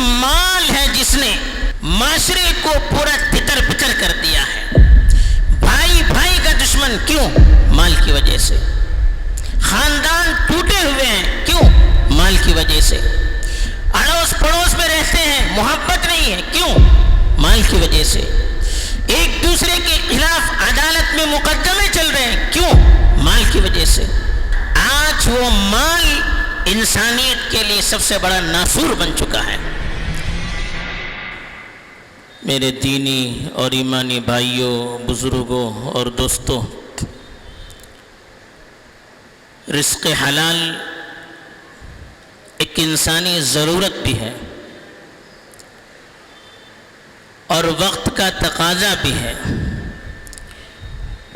مال ہے جس نے معاشرے کو پورا تتر بتر کر دیا ہے۔ بھائی بھائی کا دشمن کیوں؟ مال کی وجہ سے۔ خاندان ٹوٹے ہوئے ہیں کیوں؟ مال کی وجہ سے۔ اڑوس پڑوس میں رہتے ہیں، محبت نہیں ہے کیوں؟ مال کی وجہ سے۔ ایک دوسرے کے خلاف عدالت میں مقدمے چل رہے ہیں کیوں؟ مال کی وجہ سے۔ آج وہ مال انسانیت کے لیے سب سے بڑا ناسور بن چکا ہے۔ میرے دینی اور ایمانی بھائیوں، بزرگوں اور دوستوں، رزق حلال ایک انسانی ضرورت بھی ہے اور وقت کا تقاضا بھی ہے،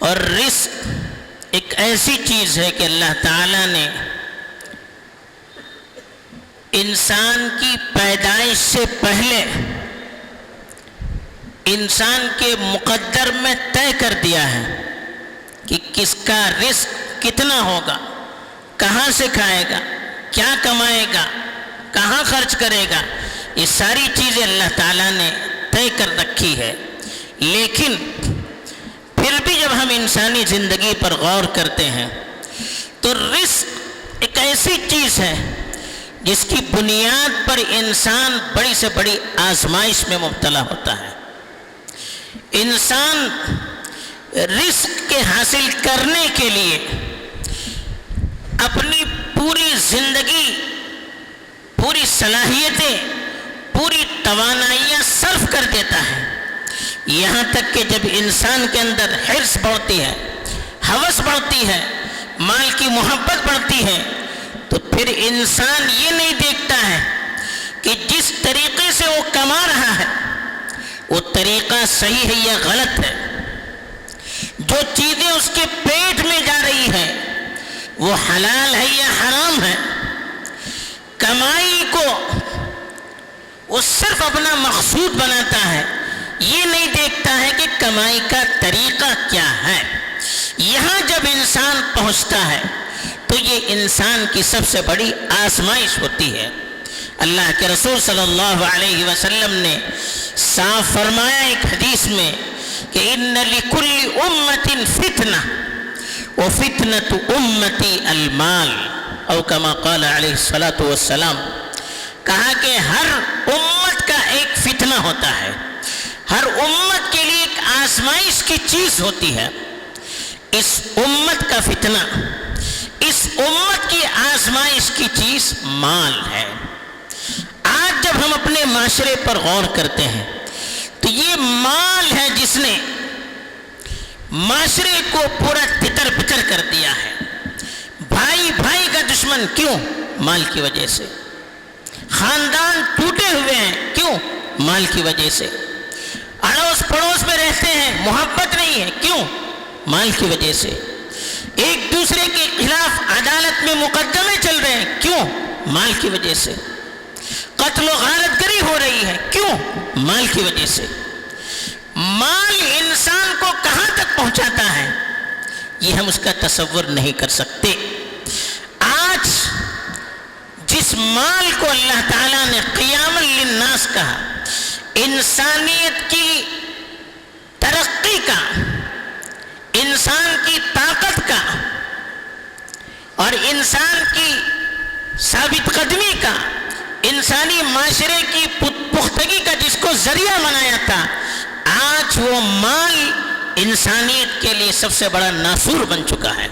اور رزق ایک ایسی چیز ہے کہ اللہ تعالیٰ نے انسان کی پیدائش سے پہلے انسان کے مقدر میں طے کر دیا ہے کہ کس کا رزق کتنا ہوگا، کہاں سے کھائے گا، کیا کمائے گا، کہاں خرچ کرے گا۔ یہ ساری چیزیں اللہ تعالیٰ نے طے کر رکھی ہے۔ لیکن پھر بھی جب ہم انسانی زندگی پر غور کرتے ہیں تو رزق ایک ایسی چیز ہے جس کی بنیاد پر انسان بڑی سے بڑی آزمائش میں مبتلا ہوتا ہے۔ انسان رزق کے حاصل کرنے کے لیے اپنی پوری زندگی، پوری صلاحیتیں، پوری توانائیاں صرف کر دیتا ہے، یہاں تک کہ جب انسان کے اندر حرص بڑھتی ہے، ہوس بڑھتی ہے، مال کی محبت بڑھتی ہے، تو پھر انسان یہ نہیں دیکھتا ہے کہ جس طریقے سے وہ کما رہا ہے وہ طریقہ صحیح ہے یا غلط ہے۔ جو چیزیں اس کے پیٹ میں جا رہی ہیں وہ حلال ہے یا حرام ہے۔ کمائی کو وہ صرف اپنا مقصود بناتا ہے، یہ نہیں دیکھتا ہے کہ کمائی کا طریقہ کیا ہے۔ یہاں جب انسان پہنچتا ہے تو یہ انسان کی سب سے بڑی آزمائش ہوتی ہے۔ اللہ کے رسول صلی اللہ علیہ وسلم نے صاف فرمایا ایک حدیث میں کہ ان لکل امت فتنہ وفتنۃ امتی المال، او کما قال علیہ الصلاۃ والسلام، کہا کہ ہر امت کا ایک فتنہ ہوتا ہے، ہر امت کے لیے ایک آزمائش کی چیز ہوتی ہے۔ اس امت کا فتنہ، اس امت کی آزمائش کی چیز مال ہے۔ آج جب ہم اپنے معاشرے پر غور کرتے ہیں تو یہ مال ہے جس نے معاشرے کو پورا تتر بتر کر دیا ہے۔ بھائی بھائی کا دشمن کیوں؟ مال کی وجہ سے۔ خاندان ٹوٹے ہوئے ہیں کیوں؟ مال کی وجہ سے۔ اڑوس پڑوس میں رہتے ہیں، محبت نہیں ہے کیوں؟ مال کی وجہ سے۔ ایک دوسرے کے خلاف عدالت میں مقدمے چل رہے ہیں کیوں؟ مال کی وجہ سے۔ قتل و غارت گری ہو رہی ہے کیوں؟ مال کی وجہ سے۔ مال انسان کو کہاں تک پہنچاتا ہے یہ ہم اس کا تصور نہیں کر سکتے۔ آج جس مال کو اللہ تعالیٰ نے قیام للناس کہا، انسانیت کی ترقی کا، انسان کی طاقت کا اور انسان کی ثابت قدمی کا، انسانی معاشرے کی پختگی کا جس کو ذریعہ بنایا تھا، آج وہ مال انسانیت کے لیے سب سے بڑا ناسور بن چکا ہے،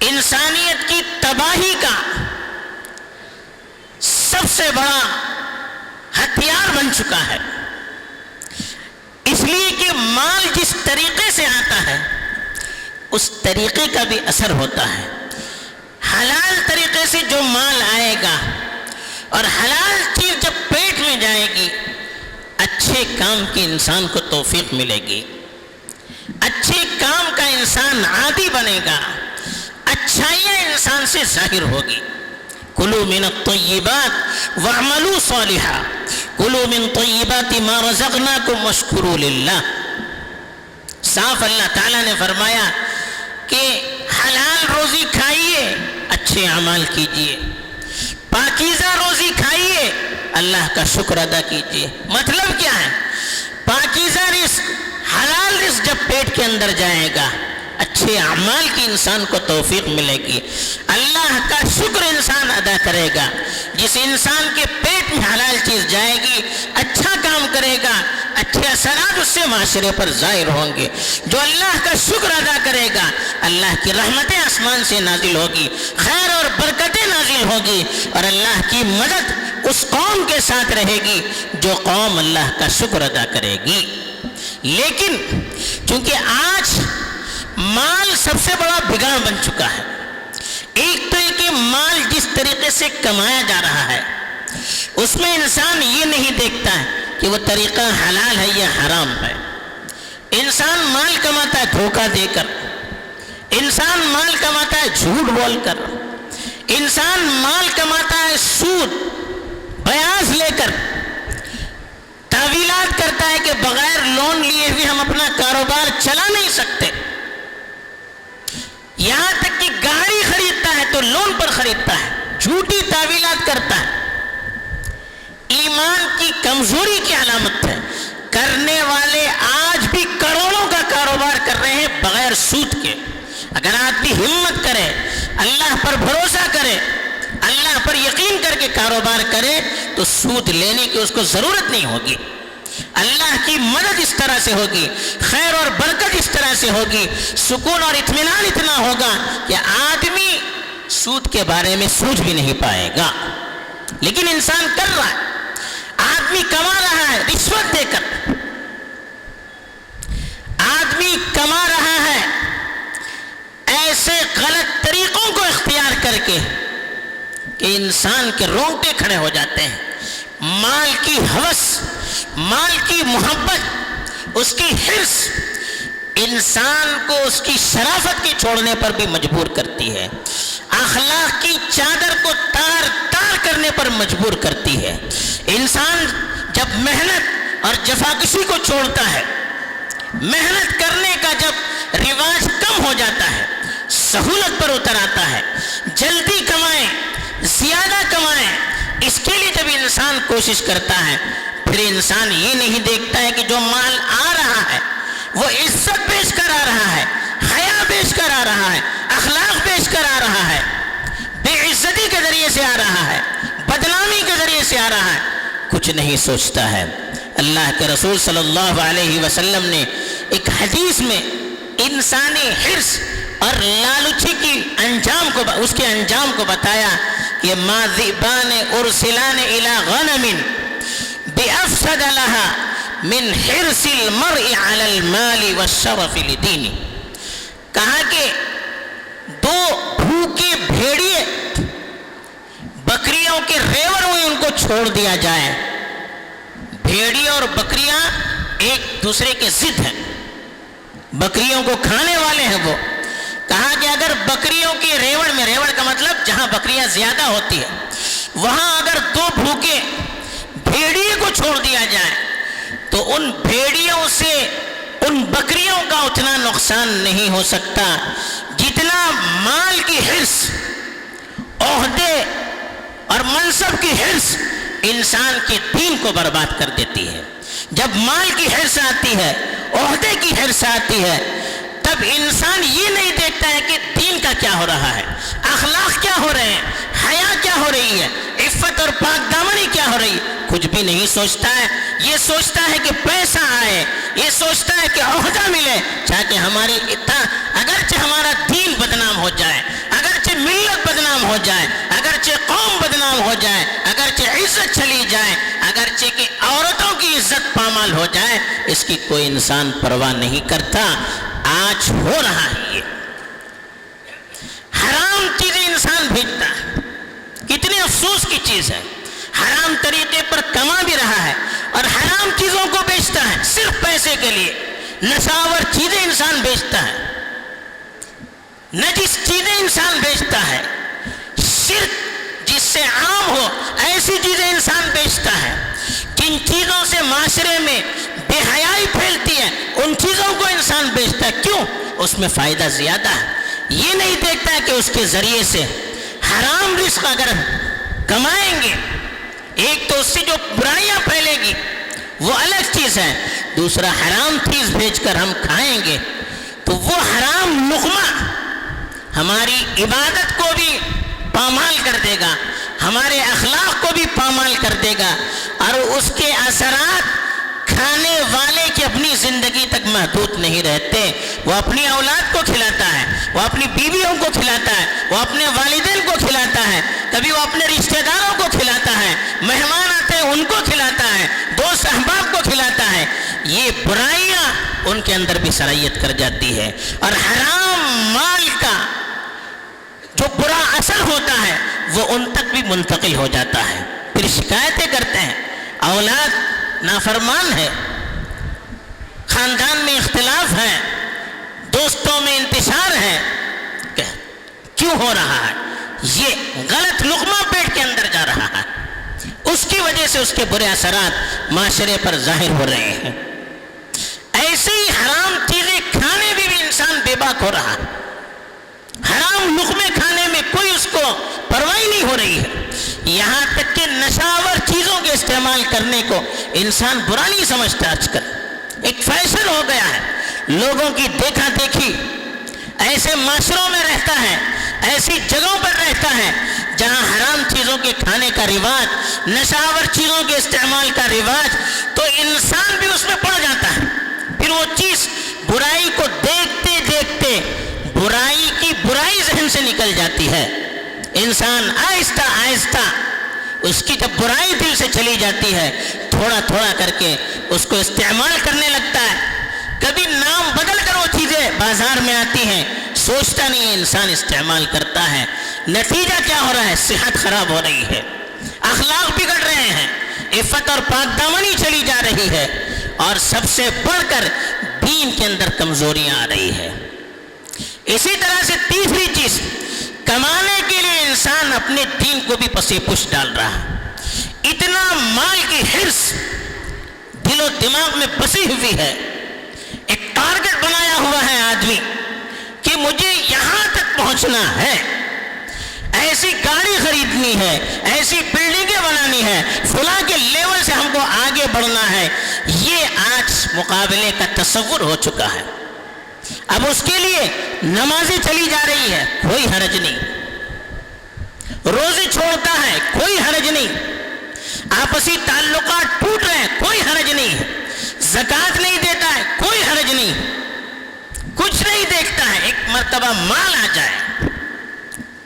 انسانیت کی تباہی کا سب سے بڑا ہتھیار بن چکا ہے۔ اس لیے کہ مال جس طریقے سے آتا ہے اس طریقے کا بھی اثر ہوتا ہے۔ حلال طریقے سے جو مال آئے گا اور حلال چیز جب پیٹ میں جائے گی، اچھے کام کی انسان کو توفیق ملے گی، اچھے کام کا انسان عادی بنے گا، اچھائیاں انسان سے ظاہر ہوگی۔ کلوا من الطیبات واعملوا صالحا، کلوا من طیبات ما رزقناکم واشکروا للہ۔ صاف اللہ تعالیٰ نے فرمایا کہ حلال روزی کھائیے، اچھے اعمال کیجیے، پاکیزہ روزی کھائیے، اللہ کا شکر ادا کیجیے۔ مطلب کیا ہے؟ پاکیزہ رزق، حلال رزق جب پیٹ کے اندر جائے گا، اچھے اعمال کی انسان کو توفیق ملے گی، اللہ کا شکر انسان ادا کرے گا۔ جس انسان کے پیٹ میں حلال چیز جائے گی، اچھا کام کرے گا، اچھے اثرات اس سے معاشرے پر ظاہر ہوں گے۔ جو اللہ کا شکر ادا کرے گا، اللہ کی رحمتیں آسمان سے نازل ہوگی، خیر اور برکتیں نازل ہوگی، اور اللہ کی مدد اس قوم کے ساتھ رہے گی جو قوم اللہ کا شکر ادا کرے گی۔ لیکن چونکہ آج مال سب سے بڑا بگاڑ بن چکا ہے، ایک تو یہ کہ مال جس طریقے سے کمایا جا رہا ہے اس میں انسان یہ نہیں دیکھتا ہے کہ وہ طریقہ حلال ہے یا حرام ہے۔ انسان مال کماتا ہے دھوکہ دے کر، انسان مال کماتا ہے جھوٹ بول کر، انسان مال کماتا ہے سود بیاض لے کر، تعویلات کرتا ہے کہ بغیر لون لیے ہوئے ہم اپنا کاروبار چلا نہیں سکتے، یہاں تک کہ گاڑی خریدتا ہے تو لون پر خریدتا ہے، جھوٹی تعویلات کرتا ہے۔ ایمان کی کمزوری کی علامت ہے، کرنے والے آج بھی کروڑوں کا کاروبار کر رہے ہیں بغیر سود کے۔ اگر آدمی ہمت کرے، اللہ پر بھروسہ کرے، اللہ پر یقین کر کے کاروبار کرے تو سود لینے کی اس کو ضرورت نہیں ہوگی، اللہ کی مدد اس طرح سے ہوگی، خیر اور برکت اس طرح سے ہوگی، سکون اور اطمینان اتنا ہوگا کہ آدمی سود کے بارے میں سوچ بھی نہیں پائے گا۔ لیکن انسان کر رہا ہے، آدمی کما رہا ہے رشوت دے کر، آدمی کما رہا ہے ایسے غلط طریقوں کو اختیار کر کے کہ انسان کے رونگٹے کھڑے ہو جاتے ہیں۔ مال کی ہوس، مال کی محبت، اس کی حرص انسان کو اس کی شرافت کے چھوڑنے پر بھی مجبور کرتی ہے، اخلاق کی چادر کو تار تار کرنے پر مجبور کرتی ہے۔ انسان جب محنت اور جفاکشی کو چھوڑتا ہے، محنت کرنے کا جب رواج کم ہو جاتا ہے، سہولت پر اتر آتا ہے، جلدی کمائیں، زیادہ کمائیں، اس کے لیے جب انسان کوشش کرتا ہے، پھر انسان یہ نہیں دیکھتا ہے کہ جو مال آ رہا ہے وہ عزت پیش کر آ رہا ہے، حیا پیش کر آ رہا ہے، اخلاق پیش کر آ رہا ہے، بے عزتی کے ذریعے سے آ رہا ہے، بدنامی کے ذریعے سے آ رہا ہے، کچھ نہیں سوچتا ہے۔ اللہ کے رسول صلی اللہ علیہ وسلم نے ایک حدیث میں انسانی حرص اور لالچی کی اس کے انجام کو بتایا کہ ما ذئبان ارسلان الى غنم بافسد لها من حرص المرء على المال والشرف لدینه، کہا کہ دو بھوکے بھیڑیے بکریوں کے ریوڑ ہوئے ان کو چھوڑ دیا جائے۔ بھیڑیے اور بکریاں ایک دوسرے کے ضد ہیں، بکریوں کو کھانے والے ہیں وہ۔ کہا کہ اگر بکریوں کی ریوڑ میں، ریوڑ کا مطلب جہاں بکریاں زیادہ ہوتی ہیں، وہاں اگر دو بھوکے بھیڑیے کو چھوڑ دیا جائے تو ان بھیڑیوں سے ان بکریوں کا اتنا نقصان نہیں ہو سکتا جتنا مال کی حرص، عہدے اور منصب کی حرص انسان کے دین کو برباد کر دیتی ہے۔ جب مال کی حرص آتی ہے، عہدے کی حرص آتی ہے، تب انسان یہ نہیں دیکھتا ہے کہ دین کا کیا ہو رہا ہے، اخلاق کیا ہو رہے ہیں، حیا کیا ہو رہی ہے، عفت اور پاک دامنی کیا ہو رہی ہے، کچھ بھی نہیں سوچتا ہے۔ یہ سوچتا ہے کہ پیسہ آئے، یہ سوچتا ہے کہ عہدہ ملے، چاہے ہماری اگرچہ ہمارا دین بدنام ہو جائے، اگرچہ ملت بدنام ہو جائے، اگرچہ قوم بدنام ہو جائے، اگرچہ عزت چلی جائے، اگرچہ کہ عورتوں کی عزت پامال ہو جائے، اس کی کوئی انسان پرواہ نہیں کرتا۔ آج ہو رہا ہے، یہ حرام چیزیں انسان بھیجتا ہے، کتنے افسوس کی چیز ہے، حرام طریقے پر کما بھی رہا ہے اور حرام چیزوں کو بیچتا ہے صرف پیسے کے لیے، نشاور چیزیں انسان بیچتا ہے، نجس چیزیں انسان بیچتا ہے، شرک جس سے عام ہو ایسی چیزیں انسان بیچتا ہے، جن چیزوں سے معاشرے میں بے حیائی پھیلتی ہے ان چیزوں کو انسان بیچتا ہے۔ کیوں؟ اس میں فائدہ زیادہ ہے۔ یہ نہیں دیکھتا ہے کہ اس کے ذریعے سے حرام رزق اگر کمائیں گے ایک تو اس سے جو برائیاں پھیلے گی وہ الگ چیز ہے، دوسرا حرام چیز بھیج کر ہم کھائیں گے تو وہ حرام لقمہ ہماری عبادت کو بھی پامال کر دے گا، ہمارے اخلاق کو بھی پامال کر دے گا، اور اس کے اثرات کھانے والے کی اپنی زندگی تک محدود نہیں رہتے، وہ اپنی اولاد کو کھلاتا ہے، وہ اپنی بیویوں کو کھلاتا ہے، وہ اپنے والدین کو کھلاتا ہے، کبھی وہ اپنے رشتہ داروں کو کھلاتا ہے، مہمان آتے ہیں ان کو کھلاتا ہے، دوست احباب کو کھلاتا ہے۔ یہ برائیاں ان کے اندر بھی سرایت کر جاتی ہے، اور حرام مال کا جو برا اثر ہوتا ہے وہ ان تک بھی منتقل ہو جاتا ہے، پھر شکایتیں کرتے ہیں، اولاد نافرمان ہے، خاندان میں اختلاف ہے، دوستوں میں انتشار ہے، کیوں ہو رہا ہے؟ یہ غلط لقمہ پیٹ کے اندر جا رہا ہے، اس کی وجہ سے اس کے برے اثرات معاشرے پر ظاہر ہو رہے ہیں۔ ایسے ہی حرام چیزیں کھانے میں بھی انسان بے باک ہو رہا ہے، حرام لقمے کھانے میں کوئی اس کو پرواہ نہیں ہو رہی ہے، یہاں تک کہ نشاور چیزوں کے استعمال کرنے کو انسان برا نہیں سمجھتا، آج کل ایک فیشن ہو گیا ہے، لوگوں کی دیکھا دیکھی ایسے معاشروں میں رہتا ہے، ایسی جگہوں پر رہتا ہے جہاں حرام چیزوں کے کھانے کا رواج، نشاور چیزوں کے استعمال کا رواج، تو انسان بھی اس میں پڑ جاتا ہے، پھر وہ چیز برائی کو دیکھتے دیکھتے برائی کی برائی ذہن سے نکل جاتی ہے، انسان آہستہ آہستہ اس کی جب برائی دل سے چلی جاتی ہے تھوڑا تھوڑا کر کے اس کو استعمال کرنے لگتا ہے، کبھی نام بدل کر وہ چیزیں بازار میں آتی ہیں، سوچتا نہیں ہے، انسان استعمال کرتا ہے، نتیجہ کیا ہو رہا ہے؟ صحت خراب ہو رہی ہے، اخلاق بگڑ رہے ہیں، عفت اور پاک دامنی چلی جا رہی ہے، اور سب سے بڑھ کر دین کے اندر کمزوریاں آ رہی ہے۔ اسی طرح سے تیسری چیز، کمانے کے لیے انسان اپنے دین کو بھی پس پش ڈال رہا ہے، اتنا مال کی حرص دل و دماغ میں بسی ہوئی ہے، ایک ٹارگٹ بنایا ہوا ہے آدمی کہ مجھے یہاں تک پہنچنا ہے، ایسی گاڑی خریدنی ہے، ایسی بلڈنگیں بنانی ہے، فلاں کے لیول سے ہم کو آگے بڑھنا ہے، یہ آج مقابلے کا تصور ہو چکا ہے۔ اب اس کے لیے نمازیں چلی جا رہی ہے، کوئی حرج نہیں، روزے چھوڑتا ہے، کوئی حرج نہیں، آپسی تعلقات ٹوٹ رہے ہیں، کوئی حرج نہیں، زکوٰۃ نہیں دیتا ہے، کوئی حرج نہیں، کچھ نہیں دیکھتا ہے، ایک مرتبہ مال آ جائے،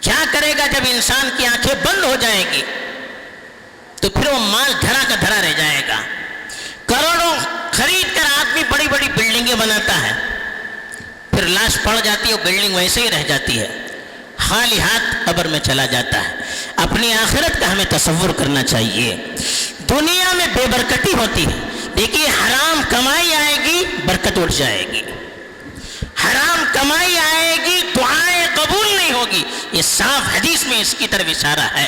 کیا کرے گا؟ جب انسان کی آنکھیں بند ہو جائے گی تو پھر وہ مال دھرا کا دھرا رہ جائے گا، کروڑوں خرید کر آدمی بڑی بڑی بلڈنگیں بناتا ہے، پھر لاش پڑ جاتی ہے، وہ بلڈنگ ویسے ہی رہ جاتی ہے، خالی ہاتھ قبر میں چلا جاتا ہے۔ اپنی آخرت کا ہمیں تصور کرنا چاہیے، دنیا میں بے برکتی ہوتی ہے، دیکھیے حرام کمائی آئے گی برکت اٹھ جائے گی، حرام کمائی آئے گی دعائیں قبول نہیں ہوگی، یہ صاف حدیث میں اس کی طرف اشارہ ہے،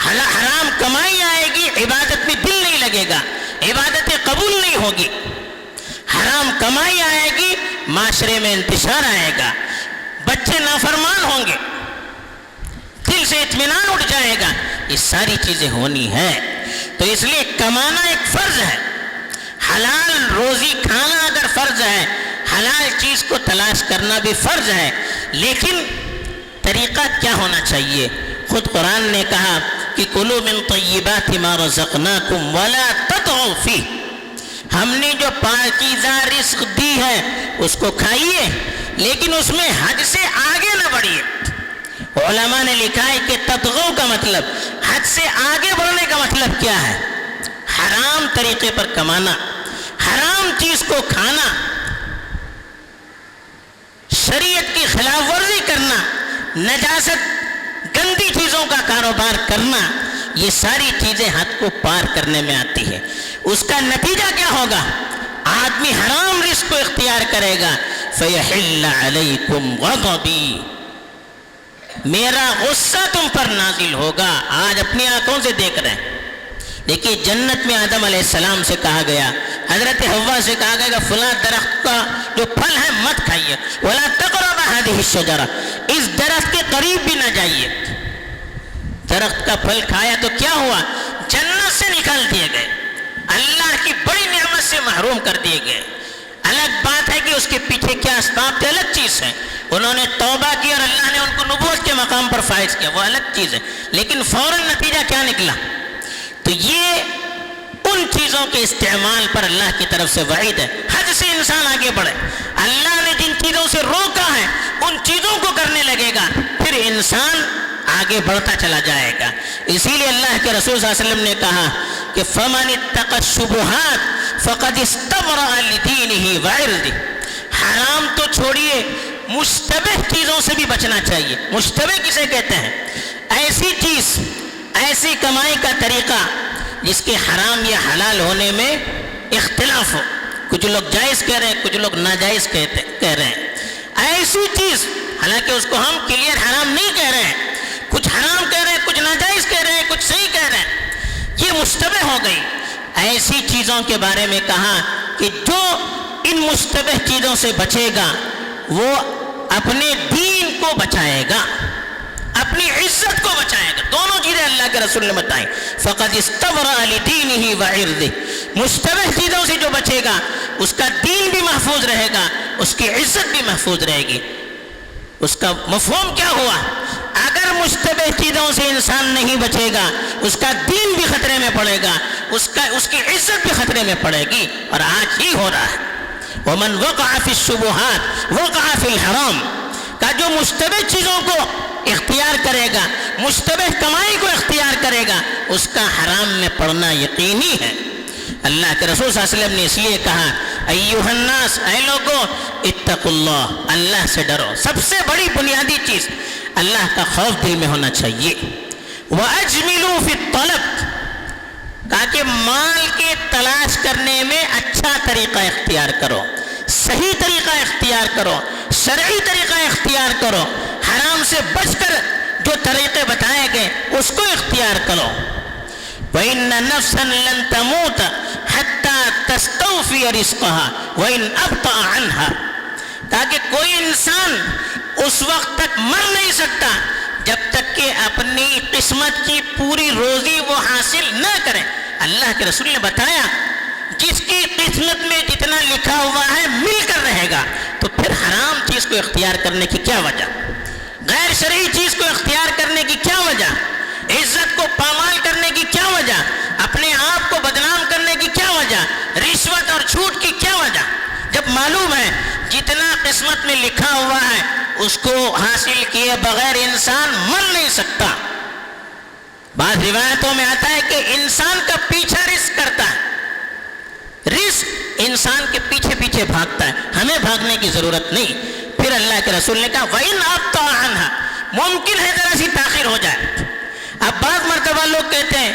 حرام کمائی آئے گی عبادت میں دل نہیں لگے گا، عبادتیں قبول نہیں ہوگی، حرام کمائی آئے گی معاشرے میں انتشار آئے گا، بچے نافرمان ہوں گے، دل سے اطمینان اٹھ جائے گا، یہ ساری چیزیں ہونی ہیں۔ تو اس لیے کمانا ایک فرض ہے، حلال روزی کھانا اگر فرض ہے، حلال چیز کو تلاش کرنا بھی فرض ہے، لیکن طریقہ کیا ہونا چاہیے؟ خود قرآن نے کہا کہ کلوا من طیبات ما رزقناکم ولا تطغوا فیہ، ہم نے جو پاکیزہ رزق دی ہے اس کو کھائیے، لیکن اس میں حد سے آگے نہ بڑھیے۔ علماء نے لکھا ہے کہ تطغوا کا مطلب، حد سے آگے بڑھنے کا مطلب کیا ہے؟ حرام طریقے پر کمانا، حرام چیز کو کھانا، شریعت کی خلاف ورزی کرنا، نجاست گندی چیزوں کا کاروبار کرنا، یہ ساری چیزیں حد کو پار کرنے میں آتی ہے۔ اس کا نتیجہ کیا ہوگا؟ آدمی حرام رزق کو اختیار کرے گا، فَيَحِلَّ عَلَيْكُمْ غَضَبِي، میرا غصہ تم پر نازل ہوگا۔ آج اپنی آنکھوں سے دیکھ رہے ہیں، دیکھیے جنت میں آدم علیہ السلام سے کہا گیا، حضرت حوا سے کہا گیا کہ فلاں درخت کا جو پھل ہے مت کھائیے، وَلَا تَقْرَبَا هَذِهِ الشَّجَرَةَ، اس درخت کے قریب بھی نہ جائیے۔ درخت کا پھل کھایا تو کیا ہوا؟ جنت سے نکال دیے گئے، اللہ کی بڑی نعمت سے محروم کر دیے گئے۔ الگ بات ہے کہ اس کے پیچھے کیا اسباب تھے، الگ چیز ہے۔ انہوں نے توبہ کی اور اللہ نے ان کو نبوت کے مقام پر فائز کیا، وہ الگ چیز ہے، لیکن فوراً نتیجہ کیا نکلا؟ تو یہ ان چیزوں کے استعمال پر اللہ کی طرف سے وعید ہے، حد سے انسان آگے بڑھے۔ اللہ نے جن چیزوں سے روکا ہے ان چیزوں کو کرنے لگے گا، پھر انسان آگے بڑھتا چلا جائے گا۔ اسی لیے اللہ کے رسول صلی اللہ علیہ وسلم نے کہا کہ فَمَنِ اتَّقَى الشُّبُهَاتِ فَقَدِ اسْتَبْرَأَ لِدِينِهِ وَعِرْضِهِ۔ حرام تو چھوڑیے، مشتبہ چیزوں سے بھی بچنا چاہیے۔ مشتبہ کسے کہتے ہیں؟ ایسی چیز، ایسی کمائی کا طریقہ جس کے حرام یا حلال ہونے میں اختلاف ہو، کچھ لوگ جائز کہہ رہے ہیں، کچھ لوگ ناجائز کہہ رہے ہیں۔ ایسی چیز، حالانکہ اس کو ہم کلیئر حرام نہیں کہہ رہے ہیں، کچھ حرام کہہ رہے ہیں، کچھ ناجائز کہہ رہے ہیں، کچھ صحیح کہہ رہے ہیں، یہ مشتبہ ہو گئی۔ ایسی چیزوں کے بارے میں کہا کہ جو ان مشتبہ چیزوں سے بچے گا وہ اپنے دین کو بچائے گا، اپنی عزت کو بچائے گا۔ دونوں چیزیں اللہ کے رسول نے بتائیں، فقد استبرأ لدینہ وعرضہ۔ مشتبہ چیزوں سے جو بچے گا اس کا دین بھی محفوظ رہے گا، اس کی عزت بھی محفوظ رہے گی۔ اس کا مفہوم کیا ہوا؟ اگر مشتبہ چیزوں سے انسان نہیں بچے گا اس کا دین بھی خطرے میں پڑے گا، اس کی عزت بھی خطرے میں پڑے گی، اور آج ہی ہو رہا ہے۔ وَمَنْ وَقَعَ فِي الشُّبُهَاتِ وَقَعَ فِي الْحَرَامِ، کا جو مشتبہ چیزوں کو اختیار کرے گا، مشتبہ کمائی کو اختیار کرے گا، اس کا حرام میں پڑنا یقینی ہے۔ اللہ کے رسول صلی اللہ علیہ وسلم نے اس لیے کہا ایھا الناس، اے لوگو، اتقوا اللہ، اللہ سے ڈرو۔ سب سے بڑی بنیادی چیز اللہ کا خوف دل میں ہونا چاہیے۔ وَأَجْمِلُوا فِي الطَّلَبِ، کہا کہ مال کے تلاش کرنے میں اچھا طریقہ اختیار کرو، صحیح طریقہ اختیار کرو، شرعی طریقہ اختیار کرو، حرام سے بچ کر جو طریقے بتائے گئے اس کو اختیار کرو۔ وَإِنَّ نَفْسًا لَن تَمُوتَ حَتَّى تَسْتَوْفِيَ رِزْقَهَا وَإِنْ أَبْطَأَ عَنْهَا، تاکہ کوئی انسان اس وقت تک مر نہیں سکتا جب تک کہ اپنی قسمت کی پوری روزی وہ حاصل نہ کرے۔ اللہ کے رسول نے بتایا جس کی قسمت میں جتنا لکھا ہوا ہے مل کر رہے گا، تو پھر حرام چیز کو اختیار کرنے کی کیا وجہ؟ غیر شرعی چیز کو اختیار کرنے کی کیا وجہ؟ عزت کو پامال کرنے کی کیا وجہ؟ اپنے آپ کو بدنام کرنے کی کیا وجہ؟ رشوت اور جھوٹ کی کیا وجہ؟ جب معلوم ہے جتنا قسمت میں لکھا ہوا ہے اس کو حاصل کیے بغیر انسان مر نہیں سکتا۔ بعض روایتوں میں آتا ہے کہ انسان کا پیچھا رزق کرتا ہے، رزق انسان کے پیچھے پیچھے بھاگتا ہے، ہمیں بھاگنے کی ضرورت نہیں۔ پھر اللہ کے رسول نے کہا وَإِنْ أَبْطَأَ عَنْهَا، ممکن ہے ذرا سی تاخیر ہو جائے۔ اب بعض مرتبہ لوگ کہتے ہیں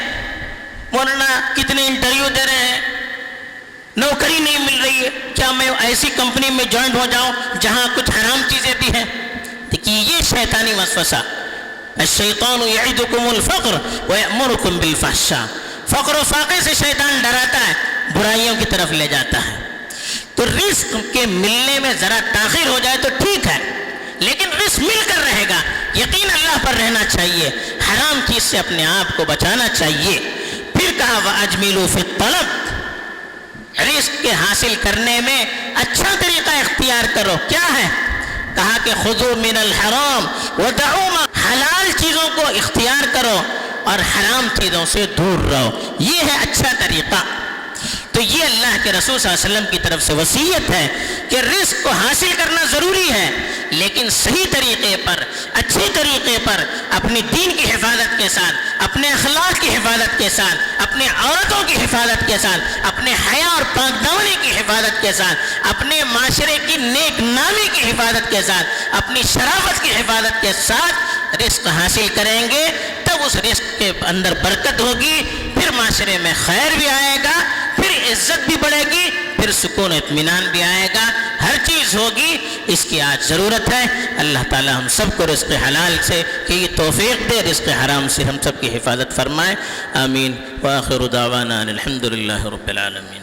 مولانا کتنے انٹرویو دے رہے ہیں، نوکری نہیں مل رہی ہے، کیا میں ایسی کمپنی میں جوائن ہو جاؤں جہاں کچھ حرام چیزیں بھی ہیں؟ دیکھیے یہ شیطانی وسوسہ، الشیطان یعدکم الفقر ویأمرکم بالفحشاء، فقر و فاقے سے شیطان ڈراتا ہے، برائیوں کی طرف لے جاتا ہے۔ تو رزق کے ملنے میں ذرا تاخیر ہو جائے تو ٹھیک ہے، لیکن رزق مل کر رہے گا، یقین اللہ پر رہنا چاہیے، حرام چیز سے اپنے آپ کو بچانا چاہیے۔ پھر کہا وَأَجْمِلُوا فِي الطَّلَبِ، رزق کے حاصل کرنے میں اچھا طریقہ اختیار کرو۔ کیا ہے؟ کہا کہ خُذُوا مِنَ الْحَرَامِ وَدَعُوا مَا، حلال چیزوں کو اختیار کرو اور حرام چیزوں سے دور رہو، یہ ہے اچھا طریقہ۔ تو یہ اللہ کے رسول صلی اللہ علیہ وسلم کی طرف سے وصیت ہے کہ رزق کو حاصل کرنا ضروری ہے، لیکن صحیح طریقے پر، اچھے طریقے پر، اپنی دین کی حفاظت کے ساتھ، اپنے اخلاق کی حفاظت کے ساتھ، اپنے عورتوں کی حفاظت کے ساتھ، اپنے حیا اور پاک دامنی کی حفاظت کے ساتھ، اپنے معاشرے کی نیک نامی کی حفاظت کے ساتھ، اپنی شرافت کی حفاظت کے ساتھ رزق حاصل کریں گے، تب اس رزق کے اندر برکت ہوگی، پھر معاشرے میں خیر بھی آئے گا، پھر عزت بھی بڑھے گی، پھر سکون اطمینان بھی آئے گا، ہر چیز ہوگی۔ اس کی آج ضرورت ہے۔ اللہ تعالی ہم سب کو رزق حلال سے کی توفیق دے، رزق حرام سے ہم سب کی حفاظت فرمائے، آمین۔ وآخر دعوانا الحمدللہ رب العالمین۔